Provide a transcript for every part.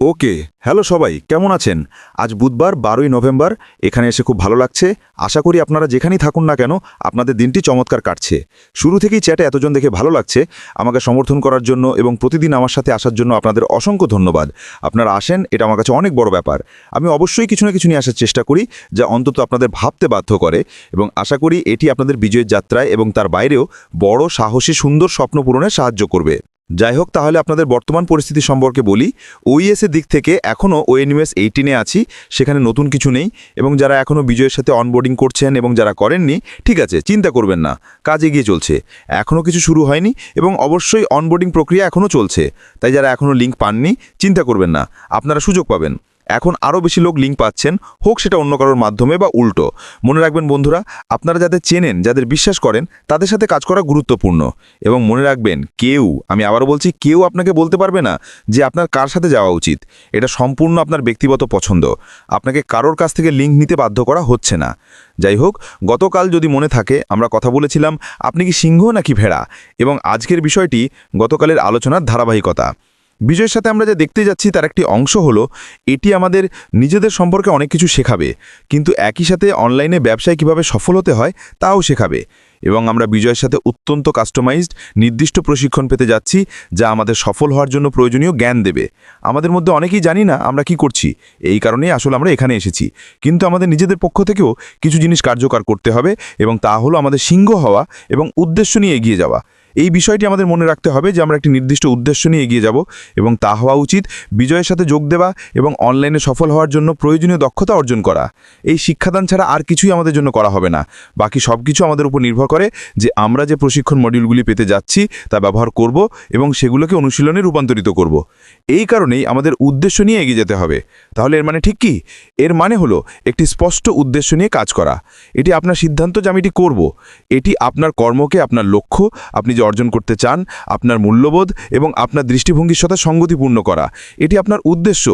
ওকে। Hello সবাই, কেমন আছেন? আজ বুধবার 12ই নভেম্বর। এখানে এসে খুব ভালো লাগছে। আশা করি আপনারা যেখানেই থাকুন না কেন আপনাদের দিনটি চমৎকার কাটছে। শুরু থেকেই চ্যাটে এতজন দেখে ভালো লাগছে। আমাকে সমর্থন করার জন্য এবং প্রতিদিন আমার সাথে আসার জন্য আপনাদের অসংখ্য ধন্যবাদ। আপনারা আসেন, এটা আমার কাছে অনেক বড় ব্যাপার। আমি অবশ্যই কিছু না কিছু নিয়ে আসার চেষ্টা করি যা অন্তত আপনাদের ভাবতে বাধ্য করে, এবং আশা করি এটি আপনাদের বিজয়ের যাত্রায় এবং তার বাইরেও বড় সাহসী সুন্দর স্বপ্ন পূরণে সাহায্য করবে। যাই হোক, তাহলে আপনাদের বর্তমান পরিস্থিতি সম্পর্কে বলি। ওইএসের দিক থেকে এখনও ওএনইউএস 18-এ আছি, সেখানে নতুন কিছু নেই, এবং যারা এখনও বিজয়ের সাথে অনবোর্ডিং করছেন এবং যারা করেননি, ঠিক আছে, চিন্তা করবেন না, কাজ এগিয়ে চলছে। এখনও কিছু শুরু হয়নি এবং অবশ্যই অনবোর্ডিং প্রক্রিয়া এখনও চলছে। তাই যারা এখনও লিঙ্ক পাননি, চিন্তা করবেন না, আপনারা সুযোগ পাবেন। এখন আরও বেশি লোক লিঙ্ক পাচ্ছেন, হোক সেটা অন্য কারোর মাধ্যমে বা উল্টো। মনে রাখবেন বন্ধুরা, আপনারা যাদের চেনেন, যাদের বিশ্বাস করেন, তাদের সাথে কাজ করা গুরুত্বপূর্ণ। এবং মনে রাখবেন, আমি আবারও বলছি, কেউ আপনাকে বলতে পারবে না যে আপনার কার সাথে যাওয়া উচিত। এটা সম্পূর্ণ আপনার ব্যক্তিগত পছন্দ। আপনাকে কারোর কাছ থেকে লিঙ্ক নিতে বাধ্য করা হচ্ছে না। যাই হোক, গতকাল যদি মনে থাকে আমরা কথা বলেছিলাম আপনি কি সিংহ নাকি ভেড়া, এবং আজকের বিষয়টি গতকালের আলোচনার ধারাবাহিকতা। বিজয়ের সাথে আমরা যা দেখতে যাচ্ছি তার একটি অংশ হলো এটি আমাদের নিজেদের সম্পর্কে অনেক কিছু শেখাবে, কিন্তু একই সাথে অনলাইনে ব্যবসায় কিভাবে সফল হতে হয় তাও শেখাবে। এবং আমরা বিজয়ের সাথে অত্যন্ত কাস্টমাইজড নির্দিষ্ট প্রশিক্ষণ পেতে যাচ্ছি, যা আমাদের সফল হওয়ার জন্য প্রয়োজনীয় জ্ঞান দেবে। আমাদের মধ্যে অনেকেই জানি না আমরা কি করছি, এই কারণেই আসলে আমরা এখানে এসেছি। কিন্তু আমাদের নিজেদের পক্ষ থেকেও কিছু জিনিস কার্যকর করতে হবে, এবং তা হলো আমাদের সিংহ হওয়া এবং উদ্দেশ্য নিয়ে এগিয়ে যাওয়া। এই বিষয়টি আমাদের মনে রাখতে হবে যে আমরা একটি নির্দিষ্ট উদ্দেশ্য নিয়ে এগিয়ে যাব, এবং তা হওয়া উচিত বিজয়ের সাথে যোগ দেওয়া এবং অনলাইনে সফল হওয়ার জন্য প্রয়োজনীয় দক্ষতা অর্জন করা। এই শিক্ষাদান ছাড়া আর কিছুই আমাদের জন্য করা হবে না। বাকি সব কিছু আমাদের উপর নির্ভর করে যে আমরা যে প্রশিক্ষণ মডিউলগুলি পেতে যাচ্ছি তা ব্যবহার করব এবং সেগুলোকে অনুশীলনে রূপান্তরিত করব। এই কারণেই আমাদের উদ্দেশ্য নিয়ে এগিয়ে যেতে হবে। তাহলে এর মানে ঠিক কি? এর মানে হলো একটি স্পষ্ট উদ্দেশ্য নিয়ে কাজ করা। এটি আপনার সিদ্ধান্ত যে আমি এটি করব। এটি আপনার কর্মকে, আপনার লক্ষ্য, আপনি যে অর্জন করতে চান, আপনার মূল্যবোধ এবং আপনার দৃষ্টিভঙ্গির সাথে সঙ্গতিপূর্ণ করা। এটি আপনার উদ্দেশ্য,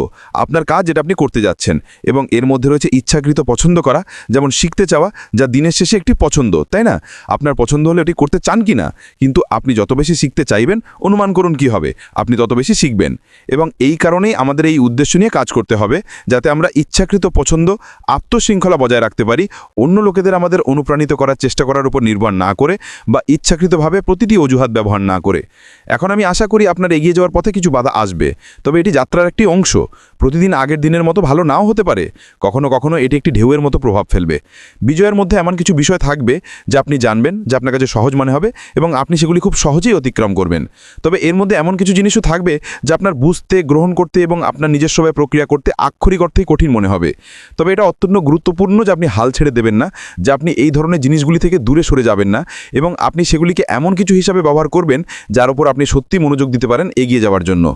আপনার কাজ যেটা আপনি করতে যাচ্ছেন। এবং এর মধ্যে রয়েছে ইচ্ছাকৃত পছন্দ করা, যেমন শিখতে চাওয়া, যা দিনের শেষে একটি পছন্দ, তাই না? আপনার পছন্দ হলে এটি করতে চান কি না, কিন্তু আপনি যত বেশি শিখতে চাইবেন, অনুমান করুন কি হবে, আপনি তত বেশি শিখবেন। এবং এই কারণেই আমাদের এই উদ্দেশ্য নিয়ে কাজ করতে হবে, যাতে আমরা ইচ্ছাকৃত পছন্দ, আত্মশৃঙ্খলা বজায় রাখতে পারি, অন্য লোকেদের আমাদের অনুপ্রাণিত করার চেষ্টা করার উপর নির্ভর না করে বা ইচ্ছাকৃতভাবে প্রতিটি অজুহাত ব্যবহার না করে। এখন আমি আশা করি আপনার এগিয়ে যাওয়ার পথে কিছু বাধা আসবে, তবে এটি যাত্রার একটি অংশ। প্রতিদিন আগের দিনের মতো ভালো নাও হতে পারে, কখনো কখনো এটি একটি ঢেউয়ের মতো প্রভাব ফেলবে। বিজয়ের মধ্যে এমন কিছু বিষয় থাকবে যা আপনি জানবেন, যা আপনার কাছে সহজ মনে হবে এবং আপনি সেগুলি খুব সহজেই অতিক্রম করবেন। তবে এর মধ্যে এমন কিছু জিনিসও থাকবে যা আপনার বুঝতে, গ্রহণ করতে এবং আপনার নিজস্বভাবে প্রক্রিয়া করতে আক্ষরিক অর্থেই কঠিন মনে হবে। তবে এটা অত্যন্ত গুরুত্বপূর্ণ যে আপনি হাল ছেড়ে দেবেন না, যে আপনি এই ধরনের জিনিসগুলি থেকে দূরে সরে যাবেন না, এবং আপনি সেগুলিকে এমন কিছু হিসাবে ব্যবহার করবেন যার উপর আপনি সত্যি মনোযোগ দিতে পারেন এগিয়ে যাওয়ার জন্য।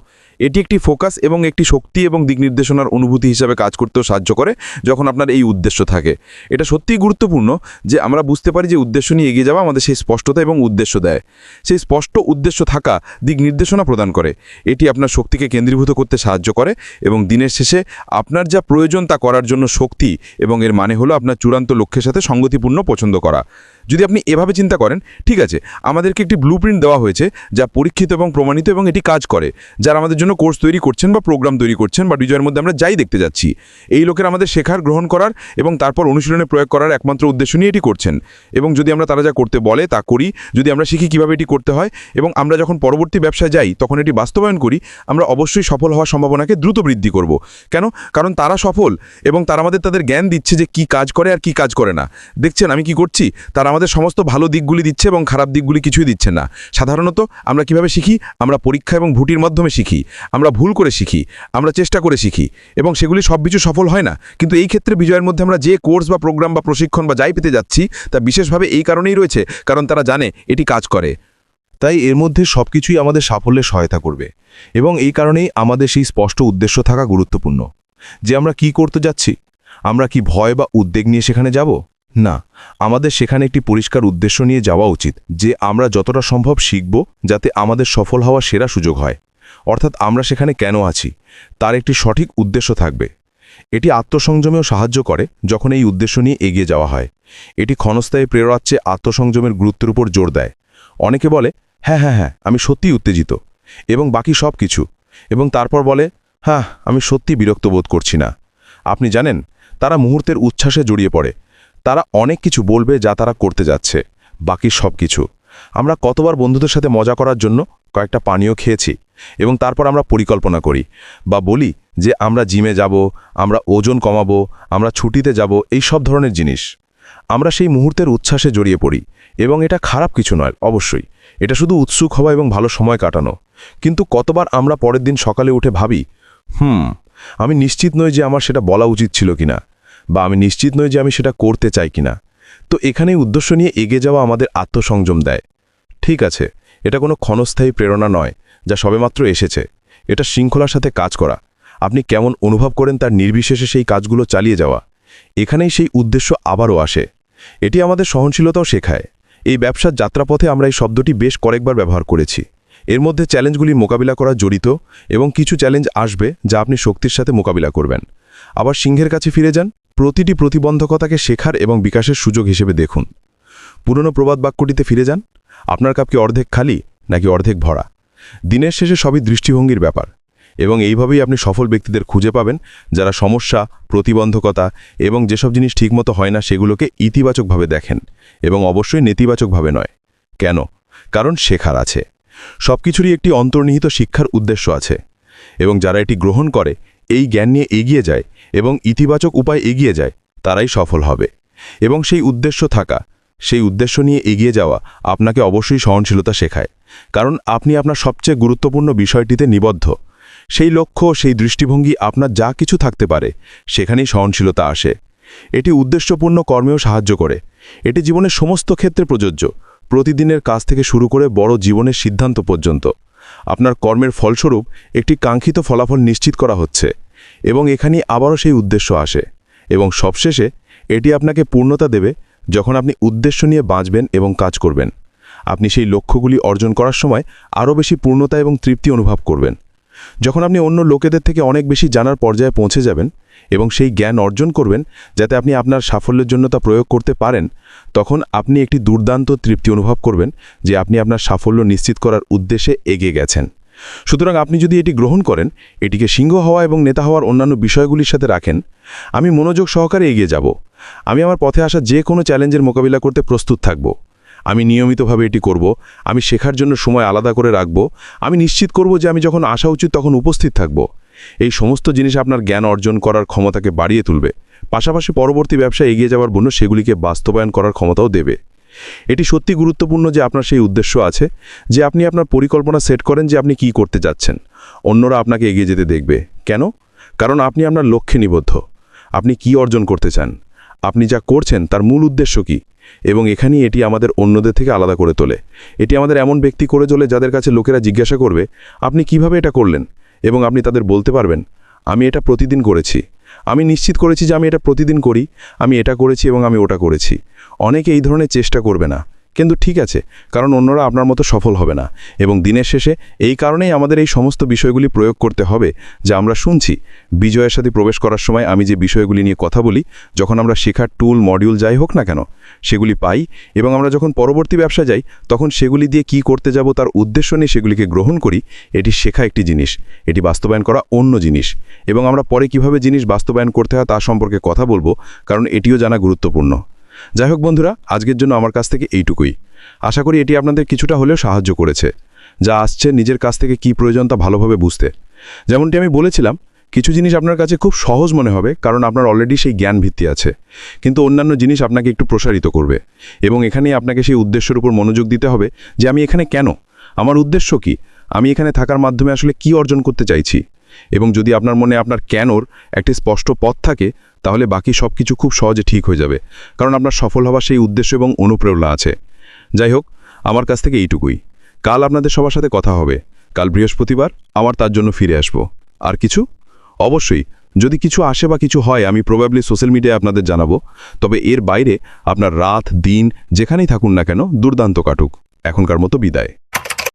এটি একটি ফোকাস এবং একটি শক্তি এবং দিক নির্দেশনার অনুভূতি হিসাবে কাজ করতেও সাহায্য করে যখন আপনার এই উদ্দেশ্য থাকে। এটা সত্যিই গুরুত্বপূর্ণ যে আমরা বুঝতে পারি যে উদ্দেশ্য নিয়ে এগিয়ে যাওয়া আমাদের সেই স্পষ্টতা এবং উদ্দেশ্য দেয়। সেই স্পষ্ট উদ্দেশ্য থাকা দিক নির্দেশনা প্রদান করে। এটি আপনার শক্তিকে কেন্দ্রীভূত করতে সাহায্য করে এবং দিনের শেষে আপনার যা প্রয়োজন তা করার জন্য শক্তি, এবং এর মানে হলো আপনার চূড়ান্ত লক্ষ্যের সাথে সঙ্গতিপূর্ণ পছন্দ করা। যদি আপনি এভাবে চিন্তা করেন, ঠিক আছে, আমাদেরকে একটি ব্লুপ্রিন্ট দেওয়া হয়েছে যা পরীক্ষিত এবং প্রমাণিত, এবং এটি কাজ করে। যারা আমাদের জন্য কোর্স তৈরি করছেন বা প্রোগ্রাম তৈরি করছেন বা বিজয়ের মধ্যে আমরা যাই দেখতে যাচ্ছি, এই লোকের আমাদের শেখার, গ্রহণ করার এবং তারপর অনুশীলনে প্রয়োগ করার একমাত্র উদ্দেশ্য নিয়ে এটি করছেন। এবং যদি আমরা তারা যা করতে বলে তা করি, যদি আমরা শিখি কীভাবে এটি করতে হয়, এবং আমরা যখন পরবর্তী ব্যবসায় যাই তখন এটি বাস্তবায়ন করি, আমরা অবশ্যই সফল হওয়ার সম্ভাবনাকে দ্রুত বৃদ্ধি করব। কেন? কারণ তারা সফল এবং তারা আমাদের তাদের জ্ঞান দিচ্ছে যে কি কাজ করে আর কি কাজ করে না। দেখছেন আমি কি করছি? তারা আমাদের সমস্ত ভালো দিকগুলি দিচ্ছে এবং খারাপ দিকগুলি কিছুই দিচ্ছে না। সাধারণত আমরা কিভাবে শিখি? আমরা পরীক্ষা এবং ভুটির মাধ্যমে শিখি, আমরা ভুল করে শিখি, আমরা চেষ্টা করে শিখি, এবং সেগুলি সব কিছু সফল হয় না। কিন্তু এই ক্ষেত্রে বিজয়ের মধ্যে আমরা যে কোর্স বা প্রোগ্রাম বা প্রশিক্ষণ বা যাই পেতে যাচ্ছি তা বিশেষভাবে এই কারণেই রয়েছে, কারণ তারা জানে এটি কাজ করে। তাই এর মধ্যে সব কিছুই আমাদের সাফল্যে সহায়তা করবে, এবং এই কারণেই আমাদের সেই স্পষ্ট উদ্দেশ্য থাকা গুরুত্বপূর্ণ। যে আমরা কি করতে যাচ্ছি, আমরা কি ভয় বা উদ্বেগ নিয়ে সেখানে যাব? না, আমাদের সেখানে একটি পরিষ্কার উদ্দেশ্য নিয়ে যাওয়া উচিত, যে আমরা যতটা সম্ভব শিখব যাতে আমাদের সফল হওয়ার সেরা সুযোগ হয়। অর্থাৎ আমরা সেখানে কেন আছি তার একটি সঠিক উদ্দেশ্য থাকবে। এটি আত্মসংযমেও সাহায্য করে যখন এই উদ্দেশ্য নিয়ে এগিয়ে যাওয়া হয়। এটি ক্ষণস্থায়ী প্রেরণার চেয়ে আত্মসংযমের গুরুত্বের উপর জোর দেয়। অনেকে বলে, হ্যাঁ হ্যাঁ হ্যাঁ আমি সত্যিই উত্তেজিত, এবং বাকি সব কিছু, এবং তারপর বলে, হ্যাঁ, আমি সত্যি বিরক্ত বোধ করছি না। আপনি জানেন, তারা মুহূর্তের উচ্ছ্বাসে জড়িয়ে পড়ে। তারা অনেক কিছু বলবে যা তারা করতে যাচ্ছে, বাকি সব কিছু। আমরা কতবার বন্ধুদের সাথে মজা করার জন্য কয়েকটা পানীয় খেয়েছি, এবং তারপর আমরা পরিকল্পনা করি বা বলি যে আমরা জিমে যাব, আমরা ওজন কমাবো, আমরা ছুটিতে যাব, এই সব ধরনের জিনিস। আমরা সেই মুহূর্তের উচ্ছ্বাসে জড়িয়ে পড়ি, এবং এটা খারাপ কিছু নয়, অবশ্যই। এটা শুধু উৎসুক হওয়া এবং ভালো সময় কাটানো। কিন্তু কতবার আমরা পরের দিন সকালে উঠে ভাবি, আমি নিশ্চিত নই যে আমার সেটা বলা উচিত ছিল কিনা, বা আমি নিশ্চিত নই যে আমি সেটা করতে চাই কিনা। তো এখানেই উদ্দেশ্য নিয়ে এগিয়ে যাওয়া আমাদের আত্মসংযম দেয়। ঠিক আছে, এটা কোনো ক্ষণস্থায়ী প্রেরণা নয় যা সবেমাত্র এসেছে। এটা শৃঙ্খলার সাথে কাজ করা, আপনি কেমন অনুভব করেন তার নির্বিশেষে সেই কাজগুলো চালিয়ে যাওয়া। এখানেই সেই উদ্দেশ্য আবারও আসে। এটি আমাদের সহনশীলতাও শেখায়। এই ব্যবসার যাত্রাপথে আমরা এই শব্দটি বেশ কয়েকবার ব্যবহার করেছি। এর মধ্যে চ্যালেঞ্জগুলি মোকাবিলা করা জড়িত, এবং কিছু চ্যালেঞ্জ আসবে যা আপনি শক্তির সাথে মোকাবিলা করবেন। আবার সিংহের কাছে ফিরে যান, প্রতিটি প্রতিবন্ধকতাকে শেখার এবং বিকাশের সুযোগ হিসেবে দেখুন। পুরনো প্রবাদ বাক্যটিতে ফিরে যান, আপনার কাপ কি অর্ধেক খালি নাকি অর্ধেক ভরা? দিনের শেষে সবই দৃষ্টিভঙ্গির ব্যাপার, এবং এইভাবেই আপনি সফল ব্যক্তিদের খুঁজে পাবেন যারা সমস্যা, প্রতিবন্ধকতা এবং যেসব জিনিস ঠিকমতো হয় না সেগুলোকে ইতিবাচকভাবে দেখেন, এবং অবশ্যই নেতিবাচকভাবে নয়। কেন? কারণ শেখার আছে। সবকিছুরই একটি অন্তর্নিহিত শিক্ষার উদ্দেশ্য আছে, এবং যারা এটি গ্রহণ করে, এই জ্ঞান নিয়ে এগিয়ে যায় এবং ইতিবাচক উপায় এগিয়ে যায়, তারাই সফল হবে। এবং সেই উদ্দেশ্য থাকা, সেই উদ্দেশ্য নিয়ে এগিয়ে যাওয়া আপনাকে অবশ্যই সহনশীলতা শেখায়, কারণ আপনি আপনার সবচেয়ে গুরুত্বপূর্ণ বিষয়টিতে নিবদ্ধ। সেই লক্ষ্য, সেই দৃষ্টিভঙ্গি, আপনার যা কিছু থাকতে পারে, সেখানেই সহনশীলতা আসে। এটি উদ্দেশ্যপূর্ণ কর্মেও সাহায্য করে। এটি জীবনের সমস্ত ক্ষেত্রে প্রযোজ্য, প্রতিদিনের কাজ থেকে শুরু করে বড় জীবনের সিদ্ধান্ত পর্যন্ত। আপনার কর্মের ফলস্বরূপ একটি কাঙ্ক্ষিত ফলাফল নিশ্চিত করা হচ্ছে, এবং এখানেই আবারও সেই উদ্দেশ্য আসে। এবং সবশেষে এটি আপনাকে পূর্ণতা দেবে যখন আপনি উদ্দেশ্য নিয়ে বাঁচবেন এবং কাজ করবেন। আপনি সেই লক্ষ্যগুলি অর্জন করার সময় আরও বেশি পূর্ণতা এবং তৃপ্তি অনুভব করবেন। যখন আপনি অন্য লোকেদের থেকে অনেক বেশি জানার পর্যায়ে পৌঁছে যাবেন এবং সেই জ্ঞান অর্জন করবেন যাতে আপনি আপনার সাফল্যের জন্য তা প্রয়োগ করতে পারেন, তখন আপনি একটি দুর্দান্ত তৃপ্তি অনুভব করবেন যে আপনি আপনার সাফল্য নিশ্চিত করার উদ্দেশ্যে এগিয়ে গেছেন। সুতরাং আপনি যদি এটি গ্রহণ করেন, এটিকে সিংহ হওয়া এবং নেতা হওয়ার অন্যান্য বিষয়গুলির সাথে রাখেন, আমি মনোযোগ সহকারে এগিয়ে যাব। আমি আমার পথে আসা যে কোনো চ্যালেঞ্জের মোকাবিলা করতে প্রস্তুত থাকব। আমি নিয়মিতভাবে এটি করব। আমি শেখার জন্য সময় আলাদা করে রাখব। আমি নিশ্চিত করব যে আমি যখন আসা উচিত তখন উপস্থিত থাকব। এই সমস্ত জিনিস আপনার জ্ঞান অর্জন করার ক্ষমতাকে বাড়িয়ে তুলবে, পাশাপাশি পরবর্তী ব্যবসায় এগিয়ে যাওয়ার জন্য সেগুলিকে বাস্তবায়ন করার ক্ষমতাও দেবে। এটি সত্যি গুরুত্বপূর্ণ যে আপনার সেই উদ্দেশ্য আছে, যে আপনি আপনার পরিকল্পনা সেট করেন যে আপনি কি করতে যাচ্ছেন। অন্যরা আপনাকে এগিয়ে যেতে দেখবে। কেন? কারণ আপনি আপনার লক্ষ্যে নিবদ্ধ। আপনি কি অর্জন করতে চান? আপনি যা করছেন তার মূল উদ্দেশ্য কি? এবং এখানেই এটি আমাদের অন্যদের থেকে আলাদা করে তোলে। এটি আমাদের এমন ব্যক্তি করে তোলে যাদের কাছে লোকেরা জিজ্ঞাসা করবে, আপনি কিভাবে এটা করলেন? এবং আপনি তাদের বলতে পারবেন, আমি এটা প্রতিদিন করেছি। আমি নিশ্চিত করেছি যে আমি এটা প্রতিদিন করি। আমি এটা করেছি এবং আমি ওটা করেছি। অনেকে এই ধরনের চেষ্টা করবে না, কিন্তু ঠিক আছে, কারণ অন্যরা আপনার মতো সফল হবে না। এবং দিনের শেষে এই কারণেই আমাদের এই সমস্ত বিষয়গুলি প্রয়োগ করতে হবে যা আমরা শুনছি। বিজয়ের সাথে প্রবেশ করার সময় আমি যে বিষয়গুলি নিয়ে কথা বলি, যখন আমরা শেখার টুল, মডিউল যাই হোক না কেন, সেগুলি পাই, এবং আমরা যখন পরবর্তী ব্যবসা যাই তখন সেগুলি দিয়ে কি করতে যাব তার উদ্দেশ্য নিয়ে সেগুলিকে গ্রহণ করি। এটি শেখা একটি জিনিস, এটি বাস্তবায়ন করা অন্য জিনিস, এবং আমরা পরে কিভাবে জিনিস বাস্তবায়ন করতে হয় তা সম্পর্কে কথা বলবো, কারণ এটিও জানা গুরুত্বপূর্ণ। যাই হোক বন্ধুরা, আজকের জন্য আমার কাছ থেকে এইটুকুই। আশা করি এটি আপনাদের কিছুটা হলেও সাহায্য করেছে। যা আসছে নিজের কাছ থেকে কি প্রয়োজন তা ভালোভাবে বুঝতে। যেমনটি আমি বলেছিলাম, কিছু জিনিস আপনার কাছে খুব সহজ মনে হবে কারণ আপনার অলরেডি সেই জ্ঞান ভিত্তি আছে, কিন্তু অন্যান্য জিনিস আপনাকে একটু প্রসারিত করবে। এবং এখানেই আপনাকে সেই উদ্দেশ্যের উপর মনোযোগ দিতে হবে যে আমি এখানে কেন, আমার উদ্দেশ্য কি, আমি এখানে থাকার মাধ্যমে আসলে কি অর্জন করতে চাইছি। এবং যদি আপনার মনে আপনার কেনর একটি স্পষ্ট পথ থাকে, তাহলে বাকি সব কিছু খুব সহজে ঠিক হয়ে যাবে, কারণ আপনার সফল হওয়ার সেই উদ্দেশ্য এবং অনুপ্রেরণা আছে। যাই হোক, আমার কাছ থেকে এইটুকুই। কাল আপনাদের সবার সাথে কথা হবে। কাল বৃহস্পতিবার, আমার তার জন্য ফিরে আসব। আর কিছু অবশ্যই যদি কিছু আসে বা কিছু হয়, আমি প্রবাবলি সোশ্যাল মিডিয়ায় আপনাদের জানাবো। তবে এর বাইরে আপনার রাত দিন যেখানেই থাকুন না কেন, দুর্দান্ত কাটুক। এখনকার মতো বিদায়।